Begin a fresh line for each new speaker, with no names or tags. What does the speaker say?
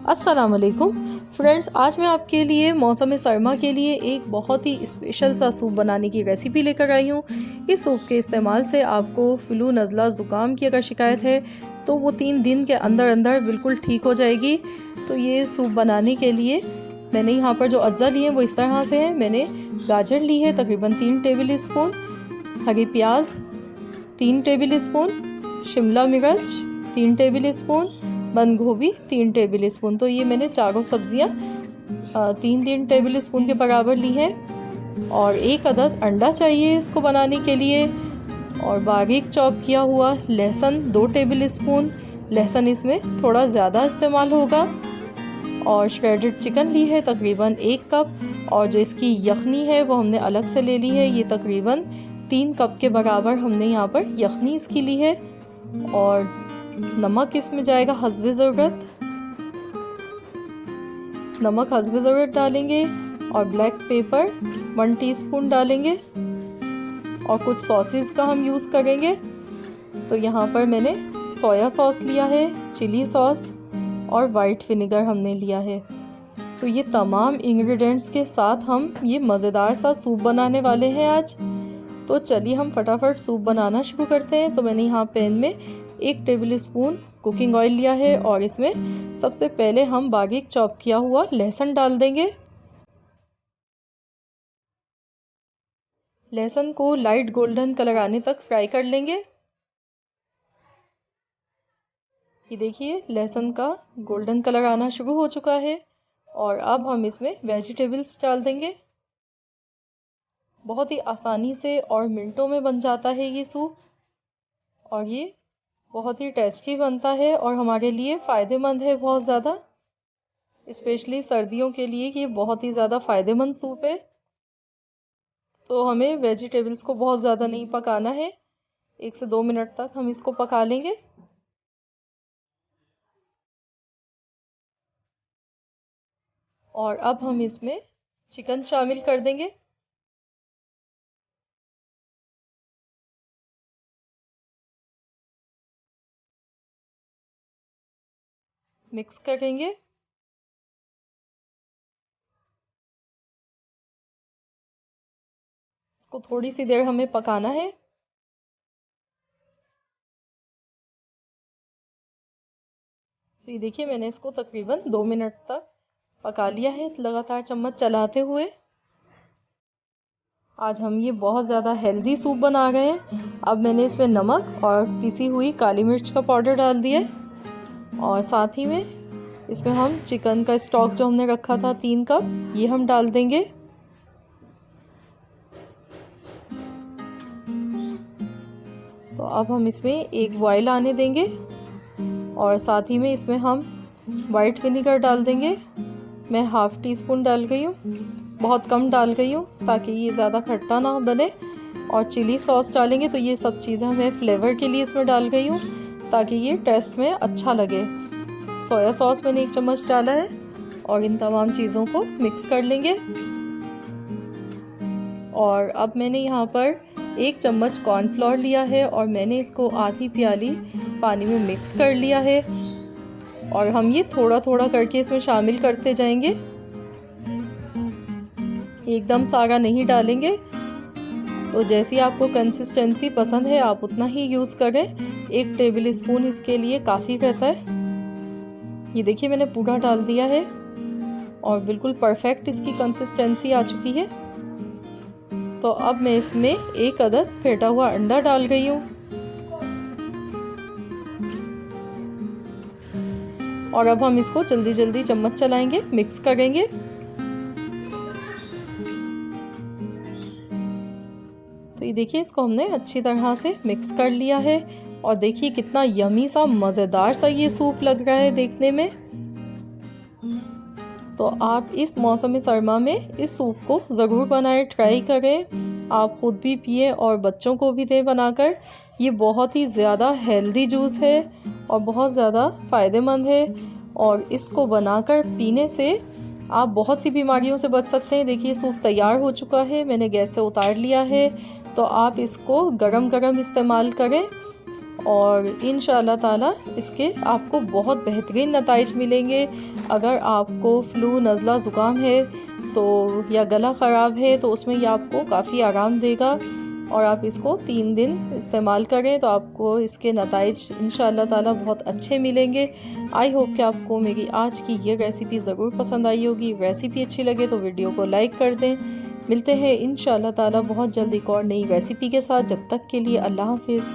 अस्सलाम वालेकुम फ्रेंड्स, आज मैं आपके लिए मौसम सरमा के लिए एक बहुत ही स्पेशल सा सूप बनाने की रेसिपी लेकर आई हूँ। इस सूप के इस्तेमाल से आपको फ्लू, नज़ला, ज़ुकाम की अगर शिकायत है तो वो 3 दिन के अंदर अंदर बिल्कुल ठीक हो जाएगी। तो ये सूप बनाने के लिए मैंने यहाँ पर जो अज्जा लिए हैं वो इस तरह से हैं। मैंने गाजर ली है तकरीबन 3 टेबल स्पून, हरी प्याज 3 टेबल स्पून, शिमला मिर्च 3 टेबल स्पून, बंद गोभी 3 टेबल स्पून। तो ये मैंने चारों सब्जियां 3-3 टेबल स्पून के बराबर ली है। और 1 अदद अंडा चाहिए इसको बनाने के लिए। और बारीक चॉप किया हुआ लहसुन 2 टेबल स्पून, लहसुन इसमें थोड़ा ज़्यादा इस्तेमाल होगा। और श्रेडेड चिकन ली है तकरीबन 1 कप। और जो इसकी यखनी है वो हमने अलग से ले ली है। ये तकरीबन 3 कप के बराबर हमने यहाँ पर यखनी इसकी ली है। और नमक इसमें जाएगा हस्बे ज़रूरत, नमक हस्बे ज़रूरत डालेंगे। और ब्लैक पेपर 1 टीस्पून डालेंगे। और कुछ सॉसेस का हम यूज़ करेंगे। तो यहाँ पर मैंने सोया सॉस लिया है, चिली सॉस और वाइट विनेगर हमने लिया है। तो ये तमाम इंग्रेडिएंट्स के साथ हम ये मज़ेदार सा सूप बनाने वाले हैं आज। तो चलिए हम फटाफट सूप बनाना शुरू करते हैं। तो मैंने यहाँ पैन में 1 टेबल स्पून कुकिंग ऑयल लिया है। और इसमें सबसे पहले हम बारीक चॉप किया हुआ लहसुन डाल देंगे। लहसुन को लाइट गोल्डन कलर आने तक फ्राई कर लेंगे। ये देखिए लहसुन का गोल्डन कलर आना शुरू हो चुका है। और अब हम इसमें वेजिटेबल्स डाल देंगे। बहुत ही आसानी से और मिनटों में बन जाता है ये सूप। और ये बहुत ही टेस्टी बनता है और हमारे लिए फ़ायदेमंद है बहुत ज़्यादा, स्पेशली सर्दियों के लिए ये बहुत ही ज़्यादा फ़ायदेमंद सूप है। तो हमें वेजिटेबल्स को बहुत ज़्यादा नहीं पकाना है, 1 से 2 मिनट तक हम इसको पका लेंगे। और अब हम इसमें चिकन शामिल कर देंगे। मिक्स करेंगे। इसको थोड़ी सी देर हमें पकाना है। तो ये देखिए मैंने इसको तकरीबन 2 मिनट तक पका लिया है लगातार चम्मच चलाते हुए। आज हम ये बहुत ज़्यादा हेल्दी सूप बना रहे हैं। अब मैंने इसमें नमक और पिसी हुई काली मिर्च का पाउडर डाल दिया है। और साथ ही में इसमें हम चिकन का स्टॉक जो हमने रखा था 3 कप, ये हम डाल देंगे। तो अब हम इसमें एक बॉयल आने देंगे। और साथ ही में इसमें हम वाइट विनेगर डाल देंगे। मैं ½ टीस्पून डाल गई हूँ, बहुत कम डाल गई हूँ ताकि ये ज़्यादा खट्टा ना बने। और चिली सॉस डालेंगे। तो ये सब चीज़ें मैं फ्लेवर के लिए इसमें डाल गई हूँ ताकि ये टेस्ट में अच्छा लगे। सोया सॉस मैंने 1 चम्मच डाला है। और इन तमाम चीज़ों को मिक्स कर लेंगे। और अब मैंने यहाँ पर 1 चम्मच कॉर्नफ्लोर लिया है और मैंने इसको आधी प्याली पानी में मिक्स कर लिया है। और हम ये थोड़ा थोड़ा करके इसमें शामिल करते जाएंगे, एकदम सारा नहीं डालेंगे। तो जैसी आपको कंसिस्टेंसी पसंद है आप उतना ही यूज़ करें। 1 टेबल स्पून इसके लिए काफ़ी रहता है। ये देखिए मैंने पूरा डाल दिया है और बिल्कुल परफेक्ट इसकी कंसिस्टेंसी आ चुकी है। तो अब मैं इसमें 1 अदद फेंटा हुआ अंडा डाल गई हूँ। और अब हम इसको जल्दी जल्दी चम्मच चलाएंगे, मिक्स करेंगे। तो ये देखिए इसको हमने अच्छी तरह से मिक्स कर लिया है। और देखिए कितना यमी सा मज़ेदार सा ये सूप लग रहा है देखने में। तो आप इस मौसम सरमा में इस सूप को ज़रूर बनाएं, ट्राई करें। आप ख़ुद भी पिए और बच्चों को भी दें बनाकर। ये बहुत ही ज़्यादा हेल्दी जूस है और बहुत ज़्यादा फ़ायदेमंद है। और इसको बनाकर पीने से आप बहुत सी बीमारियों से बच सकते हैं। देखिए सूप तैयार हो चुका है, मैंने गैस से उतार लिया है। तो आप इसको गरम गरम इस्तेमाल करें और इंशाअल्लाह ताला इसके आपको बहुत बेहतरीन नताइज मिलेंगे। अगर आपको फ्लू, नज़ला, ज़ुकाम है तो या गला ख़राब है तो उसमें ये आपको काफ़ी आराम देगा और आप इसको 3 दिन इस्तेमाल करें तो आपको इसके नताइज इंशाअल्लाह ताला बहुत अच्छे मिलेंगे। आई होप कि आपको मेरी आज की ये रेसिपी ज़रूर पसंद आई होगी। रेसिपी अच्छी लगे तो वीडियो को लाइक कर दें। मिलते हैं इंशाअल्लाह ताला बहुत जल्द एक और नई रेसिपी के साथ। जब तक के लिए अल्लाह हाफ़िज़।